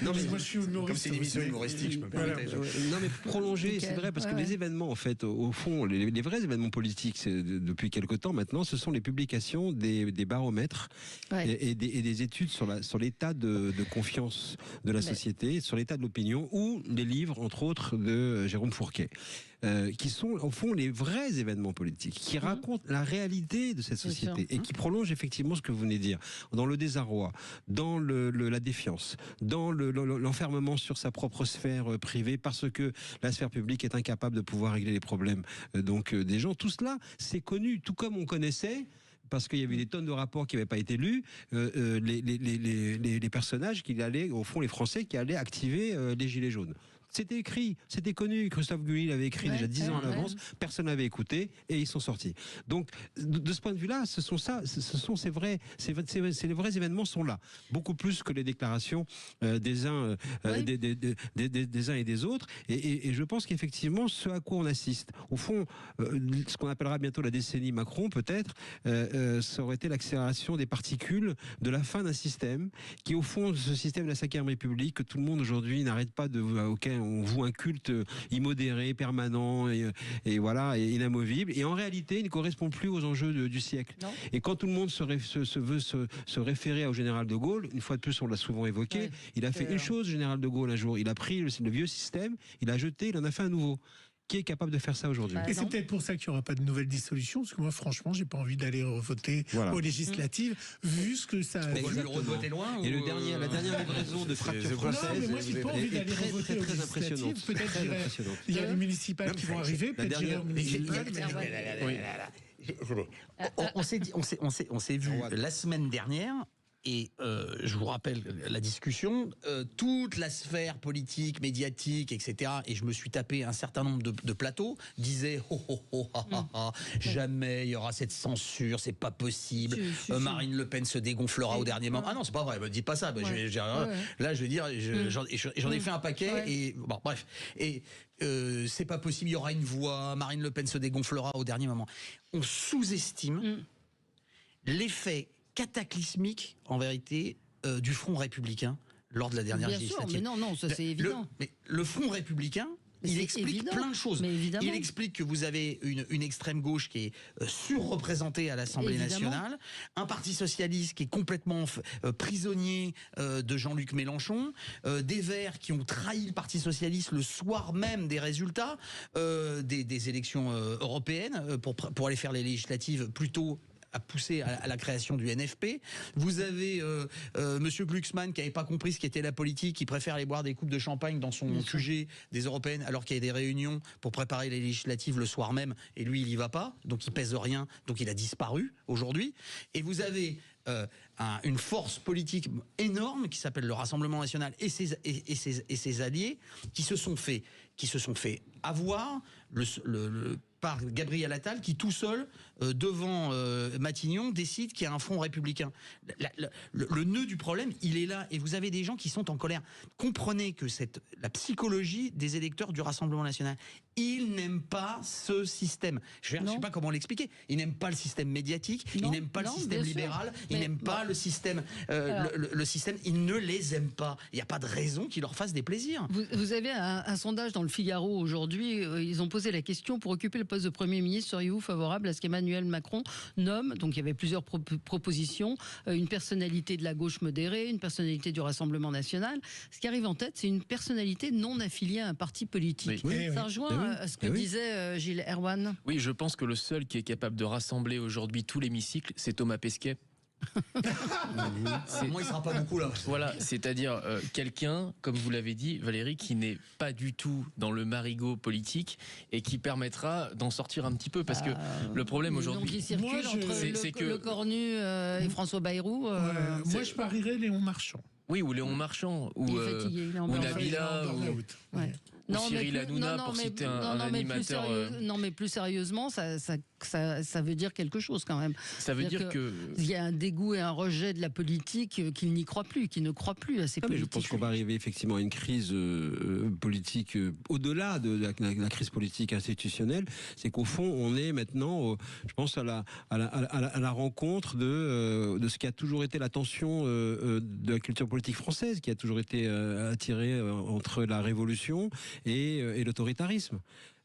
Non, mais moi, je suis humoriste. Comme c'est une émission humoristique, je me permets. Non, mais prolonger, c'est vrai, parce que les événements, en fait, au fond, les vrais événements politiques, depuis quelque temps maintenant, ce sont les publications des baromètres et des études sur l'état de confiance de la société, sur l'état de l'opinion, ou des livres, entre autres, de Jérôme Fourquet. Qui sont au fond les vrais événements politiques, qui racontent la réalité de cette société et qui prolongent effectivement ce que vous venez de dire, dans le désarroi, dans la défiance, dans l'enfermement sur sa propre sphère privée, parce que la sphère publique est incapable de pouvoir régler les problèmes des gens. Tout cela, c'est connu, tout comme on connaissait, parce qu'il y avait des tonnes de rapports qui n'avaient pas été lus, les personnages qui allaient, au fond les Français qui allaient activer les gilets jaunes. C'était écrit, c'était connu. Christophe Guilly l'avait écrit déjà 10 ans à l'avance. Personne n'avait écouté et ils sont sortis. Donc, de ce point de vue-là, les vrais événements sont là. Beaucoup plus que les déclarations des uns et des autres. Et je pense qu'effectivement, ce à quoi on assiste, au fond, ce qu'on appellera bientôt la décennie Macron, peut-être, ça aurait été l'accélération des particules de la fin d'un système qui, au fond, ce système de la 5e République, que tout le monde aujourd'hui n'arrête pas auquel on voue un culte immodéré, permanent et voilà, et inamovible. Et en réalité, il ne correspond plus aux enjeux du siècle. Non. Et quand tout le monde veut se référer au général de Gaulle, une fois de plus, on l'a souvent évoqué, il a fait une chose, le général de Gaulle, un jour. Il a pris le vieux système, il a jeté, il en a fait un nouveau. Qui est capable de faire ça aujourd'hui? Et c'est peut-être pour ça qu'il n'y aura pas de nouvelle dissolution, parce que moi, franchement, j'ai pas envie d'aller voter aux législatives, vu ce que ça. Mais le voter loin. Et la dernière livraison de fracture française. Non, mais moi, j'ai pas envie d'aller voter aux législatives. Peut-être il y a les municipales qui vont arriver, peut-être j'irai aux municipales. On s'est vu la semaine dernière. Et je vous rappelle la discussion, toute la sphère politique, médiatique, etc. Et je me suis tapé un certain nombre de plateaux, disaient jamais il y aura cette censure, c'est pas possible. Marine Le Pen se dégonflera au dernier moment. Ah non, c'est pas vrai, me dites pas ça. Là, je veux dire, j'en ai fait un paquet. Et bon, bref. Et c'est pas possible, il y aura une voix. Marine Le Pen se dégonflera au dernier moment. On sous-estime l'effet cataclysmique, en vérité, du Front républicain lors de la dernière législative. Mais non, ça c'est évident. Le Front républicain, il explique plein de choses. Il explique que vous avez une extrême gauche qui est surreprésentée à l'Assemblée nationale, un parti socialiste qui est complètement prisonnier de Jean-Luc Mélenchon, des Verts qui ont trahi le Parti socialiste le soir même des résultats des élections européennes pour aller faire les législatives plus tôt, à pousser à la création du NFP. Vous avez Monsieur Glucksmann qui n'avait pas compris ce qu'était la politique, qui préfère aller boire des coupes de champagne dans son QG des Européennes alors qu'il y a des réunions pour préparer les législatives le soir même, et lui il y va pas, donc il pèse rien, donc il a disparu aujourd'hui. Et vous avez une force politique énorme qui s'appelle le Rassemblement national et ses alliés qui se sont fait avoir par Gabriel Attal qui tout seul devant Matignon décide qu'il y a un front républicain. Le nœud du problème, il est là, et vous avez des gens qui sont en colère. Comprenez que la psychologie des électeurs du Rassemblement national, ils n'aiment pas ce système. Je ne sais pas comment l'expliquer. Ils n'aiment pas le système médiatique, ils n'aiment pas le système libéral, ils n'aiment pas le système. Le système, ils ne les aiment pas. Il n'y a pas de raison qu'ils leur fassent des plaisirs. Vous avez un sondage dans le Figaro aujourd'hui. Ils ont posé la question: pour occuper le poste de Premier ministre, seriez-vous favorable à ce qu'Emmanuel Macron nomme, donc il y avait plusieurs propositions, une personnalité de la gauche modérée, une personnalité du Rassemblement national. Ce qui arrive en tête, c'est une personnalité non affiliée à un parti politique. Ça rejoint à ce que disait Gilles Erwan. Oui, je pense que le seul qui est capable de rassembler aujourd'hui tout l'hémicycle, c'est Thomas Pesquet. Moi, il sera pas beaucoup là. Voilà, c'est-à-dire quelqu'un, comme vous l'avez dit, Valérie, qui n'est pas du tout dans le marigot politique et qui permettra d'en sortir un petit peu, parce que le problème aujourd'hui, qui circule entre le Cornu et François Bayrou. Moi, je parierais Léon Marchand. Oui, ou Léon Marchand, ou Nabila, ou Cyril Hanouna, pour citer un animateur. Non, mais plus sérieusement, ça veut dire quelque chose quand même. Ça veut dire que il y a un dégoût et un rejet de la politique, qu'il n'y croit plus, qu'il ne croit plus à ces politiques. Mais je pense qu'on va arriver effectivement à une crise politique au-delà de la crise politique institutionnelle. C'est qu'au fond, on est maintenant, je pense, à la rencontre de ce qui a toujours été la tension de la culture politique française, qui a toujours été attirée entre la Révolution et l'autoritarisme.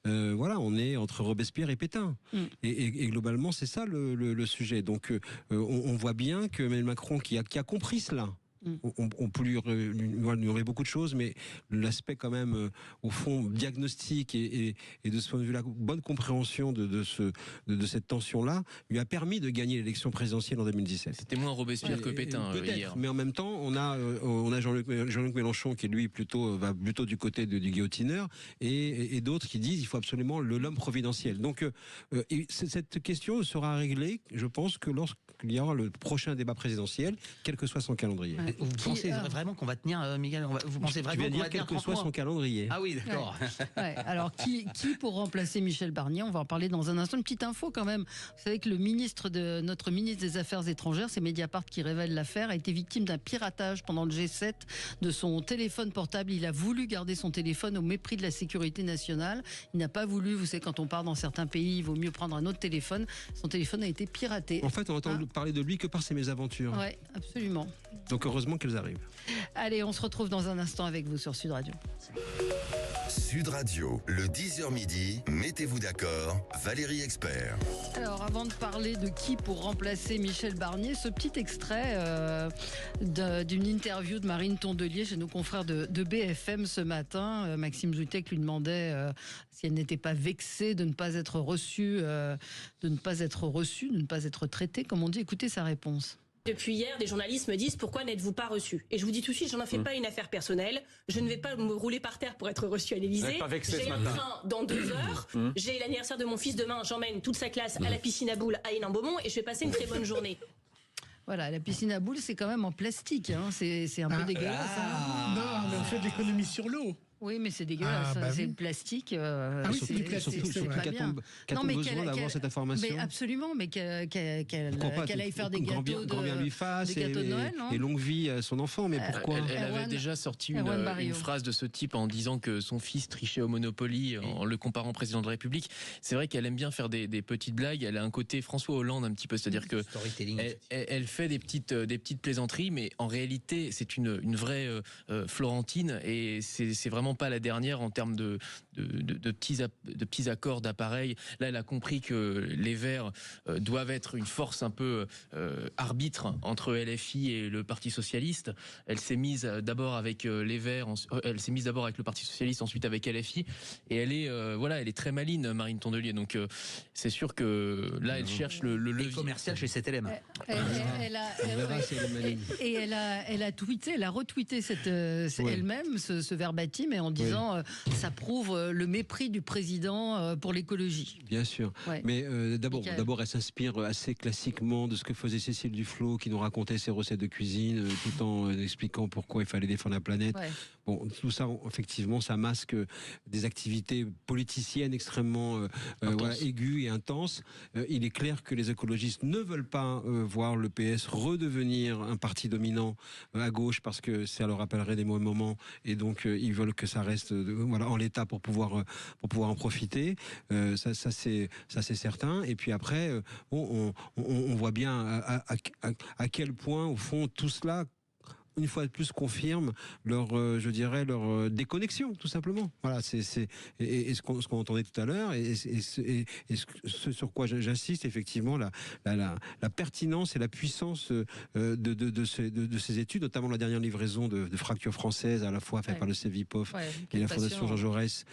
Voilà, on est entre Robespierre et Pétain. Et globalement, c'est ça le sujet. Donc, on voit bien que Emmanuel Macron, qui a compris cela, on peut lui enlever beaucoup de choses, mais l'aspect quand même, au fond, diagnostic et de ce point de vue-là, bonne compréhension de cette tension-là, lui a permis de gagner l'élection présidentielle en 2017. C'était moins Robespierre que Pétain hier. Mais en même temps, on a Jean-Luc Mélenchon qui, lui, va plutôt du côté du guillotineur, et d'autres qui disent qu'il faut absolument l'homme providentiel. Donc, cette question sera réglée, je pense, que lorsqu'il y aura le prochain débat présidentiel, quel que soit son calendrier. Vous pensez vraiment qu'on va tenir, Miguel? Vous pensez vraiment qu'on va tenir quel que soit son calendrier? Ah oui, d'accord. Alors, qui pour remplacer Michel Barnier? On va en parler dans un instant. Une petite info quand même. Vous savez que notre ministre des Affaires étrangères, c'est Mediapart qui révèle l'affaire, a été victime d'un piratage pendant le G7 de son téléphone portable. Il a voulu garder son téléphone au mépris de la sécurité nationale. Il n'a pas voulu. Vous savez, quand on part dans certains pays, il vaut mieux prendre un autre téléphone. Son téléphone a été piraté. En fait, on entend parler de lui que par ses mésaventures. Oui, absolument. Donc heureusement qu'elles arrivent. Allez, on se retrouve dans un instant avec vous sur Sud Radio. Sud Radio, le 10h midi, mettez-vous d'accord, Valérie Expert. Alors, avant de parler de qui pour remplacer Michel Barnier, ce petit extrait d'une interview de Marine Tondelier chez nos confrères de BFM ce matin. Maxime Zoutek lui demandait si elle n'était pas vexée de ne pas être reçue, de ne pas être traitée, comme on dit. Écoutez sa réponse. Depuis hier, des journalistes me disent « Pourquoi n'êtes-vous pas reçu ?» Et je vous dis tout de suite, je n'en fais pas une affaire personnelle. Je ne vais pas me rouler par terre pour être reçu à l'Élysée. J'ai un train dans 2 heures. J'ai l'anniversaire de mon fils demain. J'emmène toute sa classe à la piscine à boules à Hénin-Beaumont et je vais passer une très bonne journée. Voilà, la piscine à boules, c'est quand même en plastique. Hein. C'est un peu dégueulasse. Non, mais on fait de l'économie sur l'eau. Oui, mais c'est dégueulasse. C'est le plastique. Oui, c'est du plastique. C'est pas bien. Qu'a-t-on besoin d'avoir cette information? Mais absolument, mais qu'elle aille faire des gâteaux de Noël, non? Et longue vie à son enfant, mais pourquoi? Elle avait déjà sorti une phrase de ce type en disant que son fils trichait au Monopoly, en le comparant au président de la République. C'est vrai qu'elle aime bien faire des petites blagues. Elle a un côté François Hollande un petit peu, c'est-à-dire que elle fait des petites plaisanteries, mais en réalité, c'est une vraie Florentine, et c'est vraiment pas la dernière en termes de petits accords d'appareil. Là, elle a compris que les Verts doivent être une force un peu arbitre entre LFI et le Parti Socialiste. Elle s'est mise d'abord avec les Verts, elle s'est mise d'abord avec le Parti Socialiste, ensuite avec LFI, et elle est très maligne, Marine Tondelier. Donc c'est sûr que là, elle cherche le levier commercial chez CTLM. Et elle a tweeté, elle a retweeté elle-même ce verbatim, et en disant ça prouve le mépris du président pour l'écologie. Bien sûr. Ouais. Mais d'abord, elle s'inspire assez classiquement de ce que faisait Cécile Duflot, qui nous racontait ses recettes de cuisine, tout en expliquant pourquoi il fallait défendre la planète. Ouais. Bon, tout ça, effectivement, ça masque des activités politiciennes extrêmement aiguës et intenses. Il est clair que les écologistes ne veulent pas voir le PS redevenir un parti dominant à gauche, parce que ça leur rappellerait des mauvais moments, et donc ils veulent que ça reste en l'état pour pouvoir en profiter. Ça c'est certain. Et puis après, on voit bien à quel point, au fond, tout cela, une fois de plus, confirme leur déconnexion, tout simplement. Voilà, c'est ce qu'on entendait tout à l'heure, et ce sur quoi j'insiste, effectivement, la pertinence et la puissance de ces études, notamment la dernière livraison de Fracture française, à la fois faite par le CEVIPOF et la Fondation Jean Jaurès,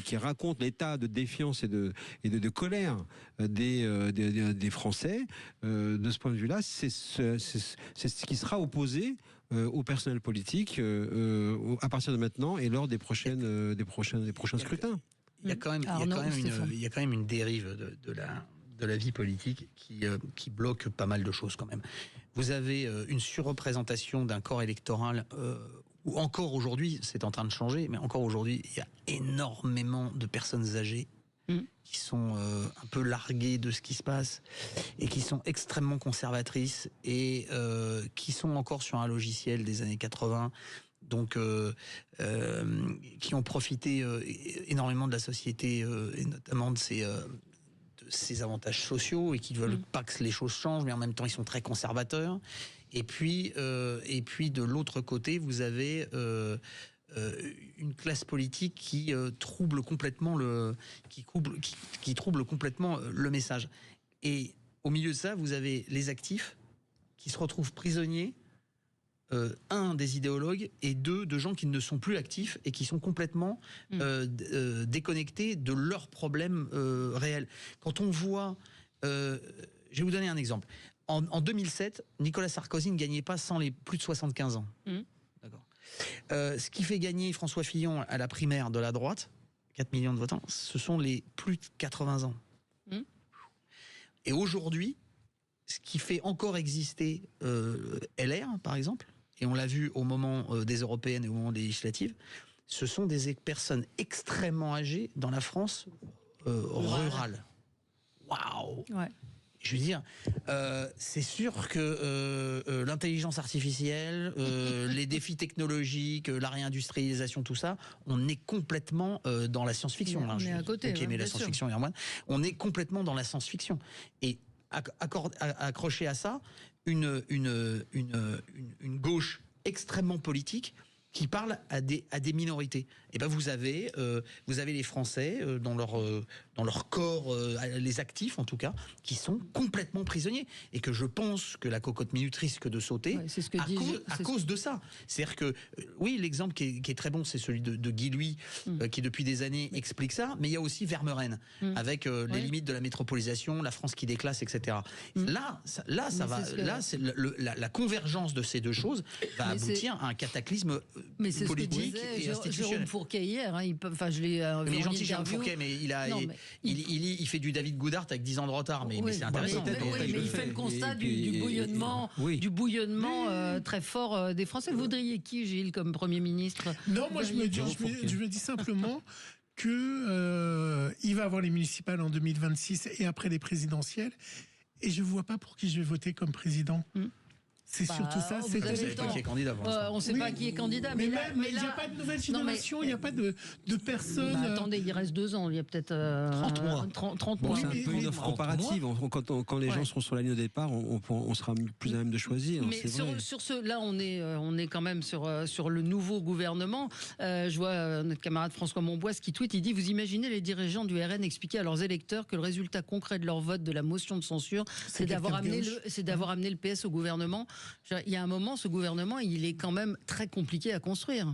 qui raconte l'état de défiance et de colère des Français. De ce point de vue-là, c'est ce qui sera opposé au personnel politique à partir de maintenant et lors des prochains scrutins. Il y a quand même une dérive de la vie politique qui bloque pas mal de choses quand même. Vous avez une surreprésentation d'un corps électoral où encore aujourd'hui, c'est en train de changer, mais encore aujourd'hui, il y a énormément de personnes âgées qui sont un peu larguées de ce qui se passe et qui sont extrêmement conservatrices et qui sont encore sur un logiciel des années 80, donc qui ont profité énormément de la société et notamment de ces avantages sociaux, et qui ne veulent pas que les choses changent, mais en même temps ils sont très conservateurs. Et puis de l'autre côté, vous avez une classe politique qui trouble complètement le message. Et au milieu de ça, vous avez les actifs qui se retrouvent prisonniers, des idéologues, et de gens qui ne sont plus actifs et qui sont complètement déconnectés de leurs problèmes réels. Quand on voit, je vais vous donner un exemple. En 2007, Nicolas Sarkozy ne gagnait pas sans les plus de 75 ans. D'accord. Ce qui fait gagner François Fillon à la primaire de la droite, 4 millions de votants, ce sont les plus de 80 ans. Et aujourd'hui, ce qui fait encore exister LR, par exemple, et on l'a vu au moment des européennes et au moment des législatives, ce sont des personnes extrêmement âgées dans la France rurale. Waouh! Ouais. Je veux dire, c'est sûr que l'intelligence artificielle, les défis technologiques, la réindustrialisation, tout ça, on est complètement dans la science-fiction. On est à côté. Qui aimait la science-fiction, Herman, on est complètement dans la science-fiction. Et accroché à ça, une gauche extrêmement politique qui parle à des minorités. Et ben vous avez les Français dans leur corps, les actifs en tout cas, qui sont complètement prisonniers. Et que je pense que la cocotte minute risque de sauter à cause de ça. C'est-à-dire que, oui, l'exemple qui est très bon, c'est celui de Guy Louis, qui depuis des années explique ça, mais il y a aussi Vermeuren, avec les limites de la métropolisation, la France qui déclasse, etc. Là, c'est la convergence de ces deux choses va aboutir à un cataclysme politique et institutionnel. Jérôme Fourquet hier, hein, je l'ai il est gentil, Jérôme Fourquet, mais il fait du David Goudart avec 10 ans de retard, mais c'est intéressant. Mais il fait le constat du bouillonnement très fort des Français. Vous voudriez qui, Gilles, comme Premier ministre? Non, moi je me dis simplement que il va avoir les municipales en 2026 et après les présidentielles, et je vois pas pour qui je vais voter comme président. C'est surtout ça. On ne sait pas qui est candidat. On ne sait pas qui est candidat. Mais il n'y a pas de nouvelle génération, il n'y a pas de personnes. Attendez, il reste 2 ans, il y a peut-être 30 mois. 30 mois. C'est un peu une offre comparative. Quand les gens seront sur la ligne de départ, on sera plus à même de choisir. Mais sur ce, là, on est quand même sur le nouveau gouvernement. Je vois notre camarade François Monboise qui tweet, il dit: vous imaginez les dirigeants du RN expliquer à leurs électeurs que le résultat concret de leur vote de la motion de censure, c'est d'avoir amené le PS au gouvernement. Il y a un moment, ce gouvernement, il est quand même très compliqué à construire.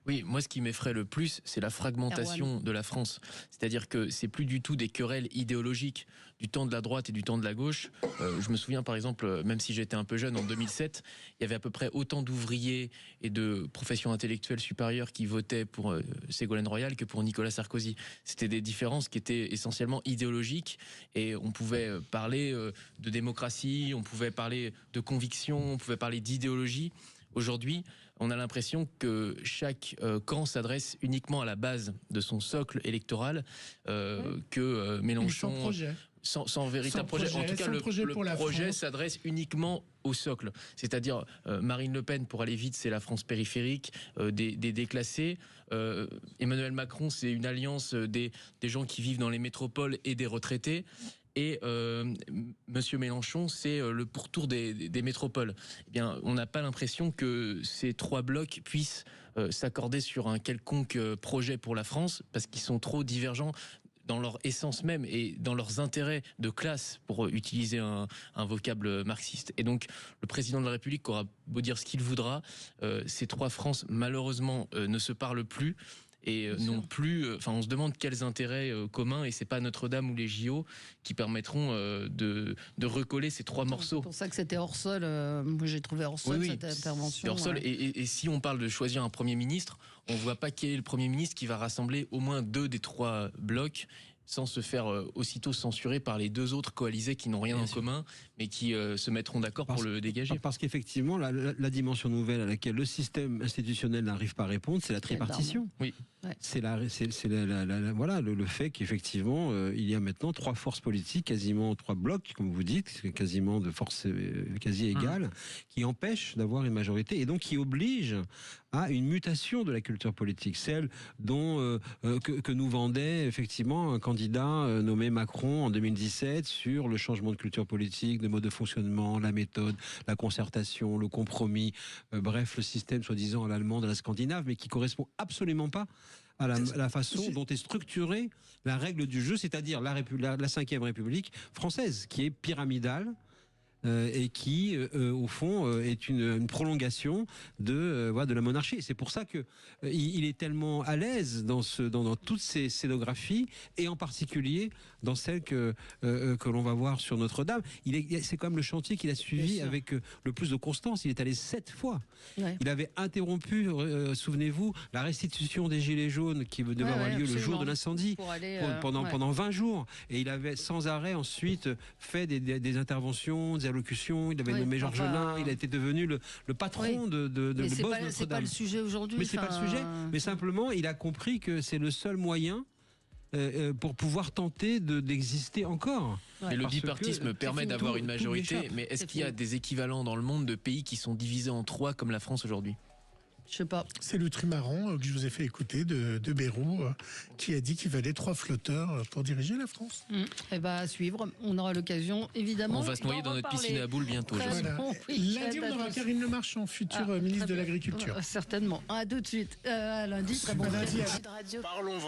Oui, moi ce qui m'effraie le plus, c'est la fragmentation de la France. C'est-à-dire que c'est plus du tout des querelles idéologiques du temps de la droite et du temps de la gauche. Je me souviens par exemple, même si j'étais un peu jeune, en 2007, il y avait à peu près autant d'ouvriers et de professions intellectuelles supérieures qui votaient pour Ségolène Royal que pour Nicolas Sarkozy. C'était des différences qui étaient essentiellement idéologiques, et on pouvait parler de démocratie, on pouvait parler de conviction, on pouvait parler d'idéologie. Aujourd'hui, on a l'impression que chaque camp s'adresse uniquement à la base de son socle électoral, que Mélenchon, sans véritable projet. En tout cas, le projet s'adresse uniquement au socle. C'est-à-dire, Marine Le Pen, pour aller vite, c'est la France périphérique, des déclassés. Emmanuel Macron, c'est une alliance des gens qui vivent dans les métropoles et des retraités. Et Monsieur Mélenchon, c'est le pourtour des métropoles. Eh bien, on n'a pas l'impression que ces 3 blocs puissent s'accorder sur un quelconque projet pour la France, parce qu'ils sont trop divergents dans leur essence même et dans leurs intérêts de classe, pour utiliser un vocable marxiste. Et donc, le président de la République aura beau dire ce qu'il voudra, ces 3 France, malheureusement, ne se parlent plus. Et non plus, on se demande quels intérêts communs, et c'est pas Notre-Dame ou les JO qui permettront de recoller ces 3 morceaux. C'est pour ça que c'était hors sol. Moi, j'ai trouvé hors sol cette intervention. Hors sol. Et si on parle de choisir un Premier ministre, on voit pas quel est le Premier ministre qui va rassembler au moins 2 des 3 blocs, sans se faire aussitôt censurer par les 2 autres coalisés qui n'ont rien en commun, mais qui se mettront d'accord pour le dégager. Parce qu'effectivement, la dimension nouvelle à laquelle le système institutionnel n'arrive pas à répondre, c'est la tripartition. Oui. C'est le fait qu'effectivement, il y a maintenant 3 forces politiques, quasiment 3 blocs, comme vous dites, quasiment de forces quasi égales, qui empêchent d'avoir une majorité, et donc qui obligent à une mutation de la culture politique, celle dont que nous vendait effectivement un candidat nommé Macron en 2017 sur le changement de culture politique, de mode de fonctionnement, la méthode, la concertation, le compromis, bref, le système soi-disant à l'allemande, à la scandinave, mais qui correspond absolument pas à la façon dont est structurée la règle du jeu, c'est-à-dire la 5e République française, qui est pyramidale, et qui, au fond, est une prolongation de la monarchie. C'est pour ça que il est tellement à l'aise dans toutes ces scénographies, et en particulier dans celle que l'on va voir sur Notre-Dame. C'est quand même le chantier qu'il a suivi avec le plus de constance. Il est allé 7 fois. Ouais. Il avait interrompu, souvenez-vous, la restitution des Gilets jaunes qui devait avoir lieu le jour de l'incendie pendant 20 jours. Et il avait sans arrêt ensuite fait des interventions, des allocutions. Il avait nommé Georges Lain. Il a été devenu le patron de le boss de Notre-Dame. C'est pas le sujet aujourd'hui. Mais c'est pas le sujet. Mais simplement, il a compris que c'est le seul moyen pour pouvoir tenter d'exister encore. Mais le bipartisme permet d'avoir une majorité, mais est-ce qu'il y a des équivalents dans le monde de pays qui sont divisés en 3 comme la France aujourd'hui ? Je sais pas. C'est le trimaran que je vous ai fait écouter de Bayrou qui a dit qu'il fallait 3 flotteurs pour diriger la France. Et bah à suivre, on aura l'occasion évidemment. On va se noyer dans notre piscine à boules bientôt. Voilà. Lundi, on aura Karine Le Marchand, future ministre de l'Agriculture. Certainement. À tout de suite. À lundi. Très bon. Lundi. Radio.